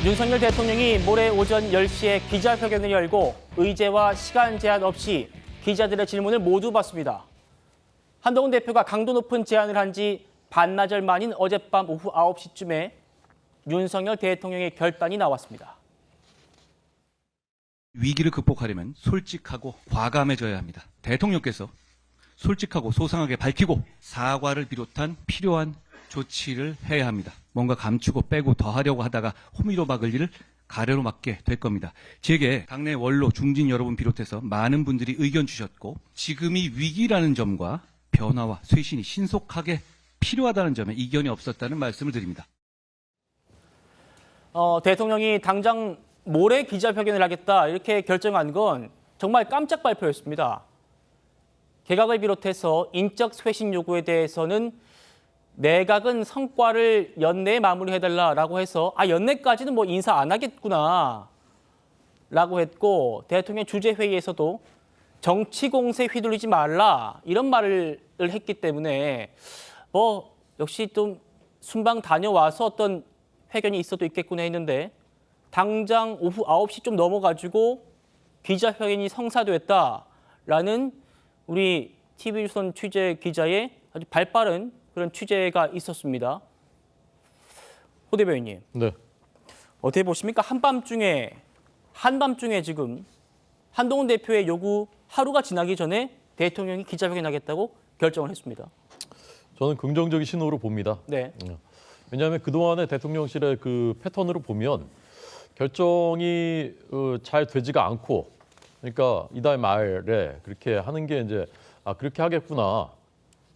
윤석열 대통령이 모레 오전 10시에 기자회견을 열고 의제와 시간 제한 없이 기자들의 질문을 모두 받습니다. 한동훈 대표가 강도 높은 제안을 한 지 반나절 만인 어젯밤 오후 9시쯤에 윤석열 대통령의 결단이 나왔습니다. 위기를 극복하려면 솔직하고 과감해져야 합니다. 대통령께서 솔직하고 소상하게 밝히고 사과를 비롯한 필요한 조치를 해야 합니다. 뭔가 감추고 빼고 더 하려고 하다가 호미로 막을 일을 가래로 막게 될 겁니다. 제게 당내 원로 중진 여러분 비롯해서 많은 분들이 의견 주셨고 지금이 위기라는 점과 변화와 쇄신이 신속하게 필요하다는 점에 이견이 없었다는 말씀을 드립니다. 대통령이 당장 모레 기자회견을 하겠다 이렇게 결정한 건 정말 깜짝 발표였습니다. 개각을 비롯해서 인적 쇄신 요구에 대해서는 내각은 성과를 연내에 마무리해달라라고 해서 연내까지는 뭐 인사 안 하겠구나 라고 했고, 대통령 주재회의에서도 정치 공세에 휘둘리지 말라 이런 말을 했기 때문에 역시 좀 순방 다녀와서 어떤 회견이 있어도 있겠구나 했는데 당장 오후 9시 좀 넘어가지고 기자회견이 성사됐다라는 우리 TV조선 취재 기자의 아주 발빠른 그런 취재가 있었습니다. 호 대변인님. 네. 어떻게 보십니까? 한밤중에 지금 한동훈 대표의 요구 하루가 지나기 전에 대통령이 기자회견하겠다고 결정을 했습니다. 저는 긍정적인 신호로 봅니다. 네. 왜냐하면 그동안의 대통령실의 그 패턴으로 보면 결정이 잘 되지가 않고, 그러니까 이달 말에 그렇게 하는 게 이제 그렇게 하겠구나.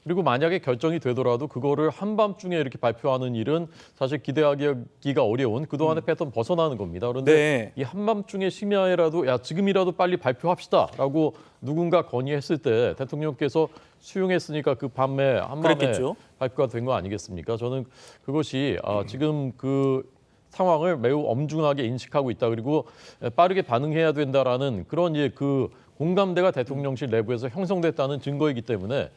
그리고 만약에 결정이 되더라도 그거를 한밤중에 이렇게 발표하는 일은 사실 기대하기가 어려운 그동안의 패턴 벗어나는 겁니다. 그런데 네. 이 한밤중에 심야에라도 지금이라도 빨리 발표합시다라고 누군가 건의했을 때 대통령께서 수용했으니까 그 밤에 한밤에 그랬겠죠. 발표가 된 거 아니겠습니까? 저는 그것이 지금 그 상황을 매우 엄중하게 인식하고 있다. 그리고 빠르게 반응해야 된다라는 그런 그 공감대가 대통령실 내부에서 형성됐다는 증거이기 때문에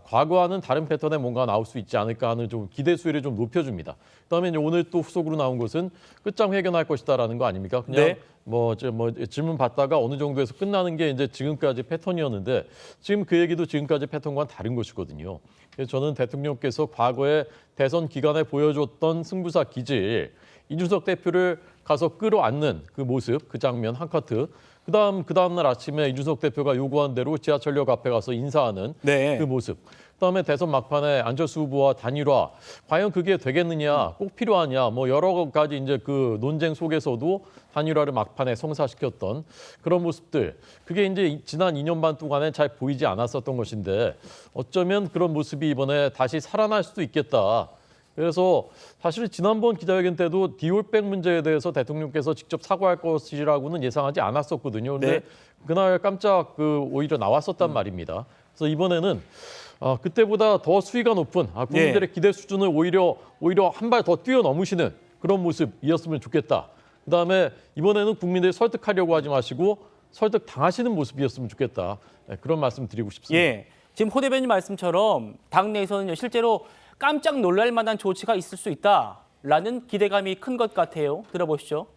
과거와는 다른 패턴의 뭔가 나올 수 있지 않을까 하는 좀 기대 수위를 좀 높여줍니다. 그다음에 이제 오늘 또 후속으로 나온 것은 끝장 회견할 것이다라는 거 아닙니까? 그냥 네. 질문 받다가 어느 정도에서 끝나는 게 이제 지금까지 패턴이었는데 지금 그 얘기도 지금까지 패턴과는 다른 것이거든요. 그래서 저는 대통령께서 과거에 대선 기간에 보여줬던 승부사 기질, 이준석 대표를 가서 끌어안는 그 모습, 그 장면 한 카트. 그다음 날 아침에 이준석 대표가 요구한 대로 지하철역 앞에 가서 인사하는 네. 그 모습. 그다음에 대선 막판에 안철수 후보와 단일화, 과연 그게 되겠느냐, 꼭 필요하냐, 뭐 여러 가지 이제 그 논쟁 속에서도 단일화를 막판에 성사시켰던 그런 모습들. 그게 이제 지난 2년 반 동안에 잘 보이지 않았었던 것인데 어쩌면 그런 모습이 이번에 다시 살아날 수도 있겠다. 그래서 사실 지난번 기자회견 때도 디올백 문제에 대해서 대통령께서 직접 사과할 것이라고는 예상하지 않았었거든요. 그런데 네. 그날 깜짝 오히려 나왔었단 말입니다. 그래서 이번에는 그때보다 더 수위가 높은 국민들의 기대 수준을 오히려 한 발 더 뛰어넘으시는 그런 모습이었으면 좋겠다. 그다음에 이번에는 국민들 설득하려고 하지 마시고 설득 당하시는 모습이었으면 좋겠다. 그런 말씀 드리고 싶습니다. 예. 지금 호 대변인 말씀처럼 당내에서는 실제로 깜짝 놀랄 만한 조치가 있을 수 있다라는 기대감이 큰 것 같아요. 들어보시죠.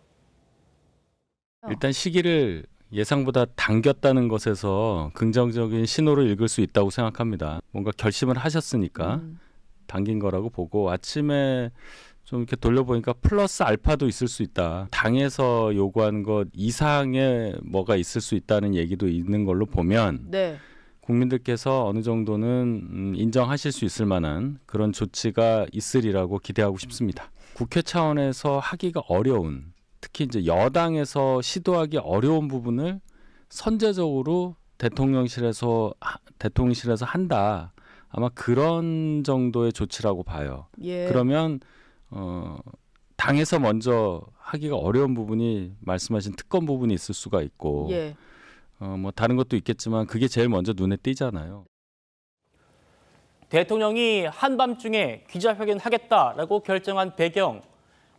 일단 시기를 예상보다 당겼다는 것에서 긍정적인 신호를 읽을 수 있다고 생각합니다. 뭔가 결심을 하셨으니까 당긴 거라고 보고, 아침에 좀 이렇게 돌려보니까 플러스 알파도 있을 수 있다. 당에서 요구한 것 이상의 뭐가 있을 수 있다는 얘기도 있는 걸로 보면 네. 국민들께서 어느 정도는 인정하실 수 있을 만한 그런 조치가 있으리라고 기대하고 싶습니다. 국회 차원에서 하기가 어려운, 특히 이제 여당에서 시도하기 어려운 부분을 선제적으로 대통령실에서 한다. 아마 그런 정도의 조치라고 봐요. 예. 그러면 당에서 먼저 하기가 어려운 부분이 말씀하신 특검 부분이 있을 수가 있고, 예. 뭐 다른 것도 있겠지만 그게 제일 먼저 눈에 띄잖아요. 대통령이 한밤중에 기자회견하겠다라고 결정한 배경,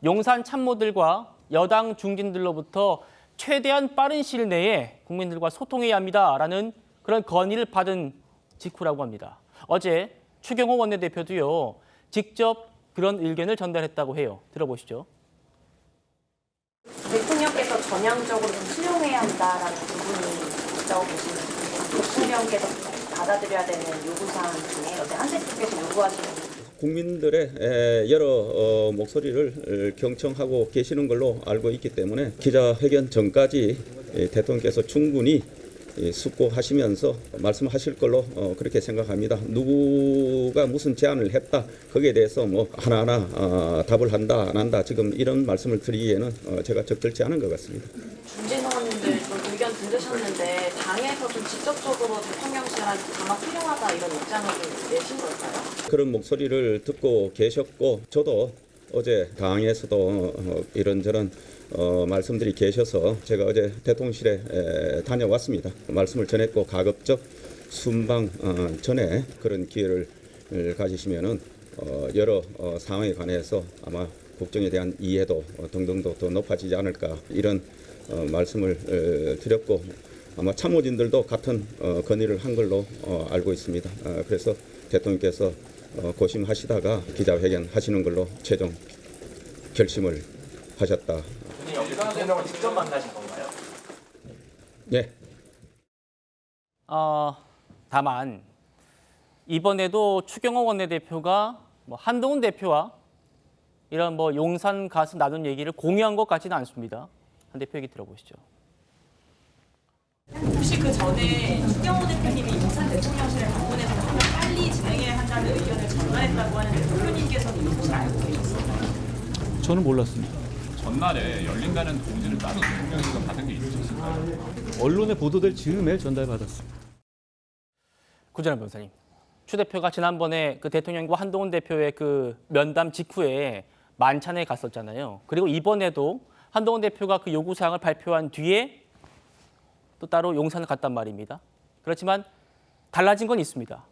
용산 참모들과 여당 중진들로부터 최대한 빠른 시일 내에 국민들과 소통해야 합니다라는 그런 건의를 받은 직후라고 합니다. 어제 추경호 원내대표도요, 직접 그런 의견을 전달했다고 해요. 들어보시죠. 전향적으로 좀 수용해야 한다라는 부분이 있다고 보시는 대통령께서 받아들여야 되는 요구사항 중에 어제 한 대표께서 요구하시는 국민들의 여러 목소리를 경청하고 계시는 걸로 알고 있기 때문에 기자회견 전까지 대통령께서 충분히 숙고하시면서 말씀하실 걸로 그렇게 생각합니다. 누구가 무슨 제안을 했다 거기에 대해서 뭐 하나하나 답을 한다 안 한다 지금 이런 말씀을 드리기에는 제가 적절치 않은 것 같습니다. 중진 의원님들 좀 의견 들으셨는데 당에서 좀 직접적으로 대통령실한테 강화 필요하다 이런 입장을 좀 내신 걸까요? 그런 목소리를 듣고 계셨고 저도 어제 당에서도 이런저런 말씀들이 계셔서 제가 어제 대통령실에 다녀왔습니다. 말씀을 전했고 가급적 순방 전에 그런 기회를 가지시면은 여러 상황에 관해서 아마 국정에 대한 이해도 등등도 더 높아지지 않을까 이런 말씀을 드렸고 아마 참모진들도 같은 건의를 한 걸로 알고 있습니다. 그래서 대통령께서 고심하시다가 기자회견 하시는 걸로 최종 결심을 하셨다. 대통령을 직접 만나신 건가요? 네. 다만 이번에도 추경호 원내대표가 뭐 한동훈 대표와 이런 뭐 용산 가서 나눈 얘기를 공유한 것 같지는 않습니다. 한 대표 얘기 들어보시죠. 혹시 그 전에 추경호 대표님이 용산 대통령실에 방문해서 좀 빨리 진행해야 한다는 의견을 전달했다고 하는데 대표님께서는 이 소식 알고 계셨어요? 저는 몰랐습니다. 전날에 열린다는 공지를 따로 대통령께서 받은 게 있으셨을까요? 언론에 보도될 즈음에 전달받았습니다. 구전환 변호사님, 추 대표가 지난번에 그 대통령과 한동훈 대표의 그 면담 직후에 만찬에 갔었잖아요. 그리고 이번에도 한동훈 대표가 그 요구사항을 발표한 뒤에 또 따로 용산을 갔단 말입니다. 그렇지만 달라진 건 있습니다.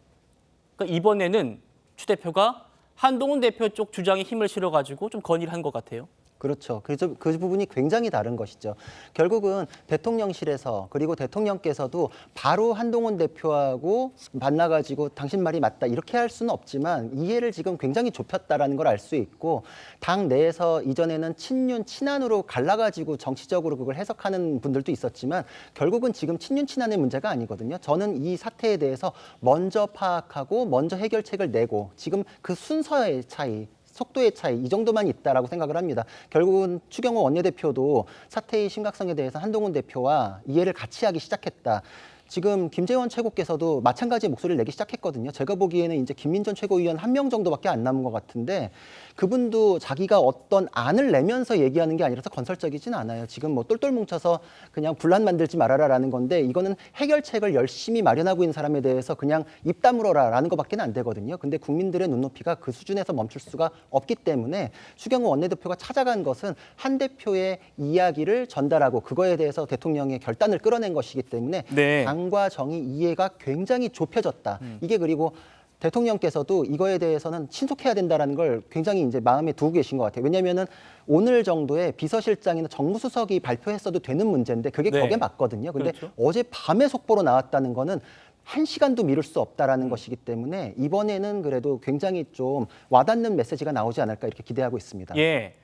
그러니까 이번에는 추 대표가 한동훈 대표 쪽 주장에 힘을 실어가지고 좀 건의를 한 것 같아요. 그렇죠. 그 부분이 굉장히 다른 것이죠. 결국은 대통령실에서 그리고 대통령께서도 바로 한동훈 대표하고 만나가지고 당신 말이 맞다 이렇게 할 수는 없지만 이해를 지금 굉장히 좁혔다라는 걸 알 수 있고 당 내에서 이전에는 친윤 친한으로 갈라가지고 정치적으로 그걸 해석하는 분들도 있었지만 결국은 지금 친윤 친한의 문제가 아니거든요. 저는 이 사태에 대해서 먼저 파악하고 먼저 해결책을 내고 지금 그 순서의 차이 속도의 차이 이 정도만 있다라고 생각을 합니다. 결국은 추경호 원내대표도 사태의 심각성에 대해서 한동훈 대표와 이해를 같이 하기 시작했다. 지금 김재원 최고께서도 마찬가지의 목소리를 내기 시작했거든요. 제가 보기에는 이제 김민전 최고위원 한 명 정도밖에 안 남은 것 같은데 그분도 자기가 어떤 안을 내면서 얘기하는 게 아니라서 건설적이진 않아요. 지금 뭐 똘똘 뭉쳐서 그냥 분란 만들지 말아라라는 건데 이거는 해결책을 열심히 마련하고 있는 사람에 대해서 그냥 입 다물어라라는 것밖에 안 되거든요. 근데 국민들의 눈높이가 그 수준에서 멈출 수가 없기 때문에 추경호 원내대표가 찾아간 것은 한 대표의 이야기를 전달하고 그거에 대해서 대통령의 결단을 끌어낸 것이기 때문에 네. 당과 정의 이해가 굉장히 좁혀졌다. 이게 그리고 대통령께서도 이거에 대해서는 신속해야 된다라는 걸 굉장히 이제 마음에 두고 계신 것 같아요. 왜냐하면은 오늘 정도에 비서실장이나 정무수석이 발표했어도 되는 문제인데 그게 네. 거기에 맞거든요. 근데 그렇죠. 어제 밤에 속보로 나왔다는 거는 1시간도 미룰 수 없다라는 것이기 때문에 이번에는 그래도 굉장히 좀 와닿는 메시지가 나오지 않을까 이렇게 기대하고 있습니다. 예.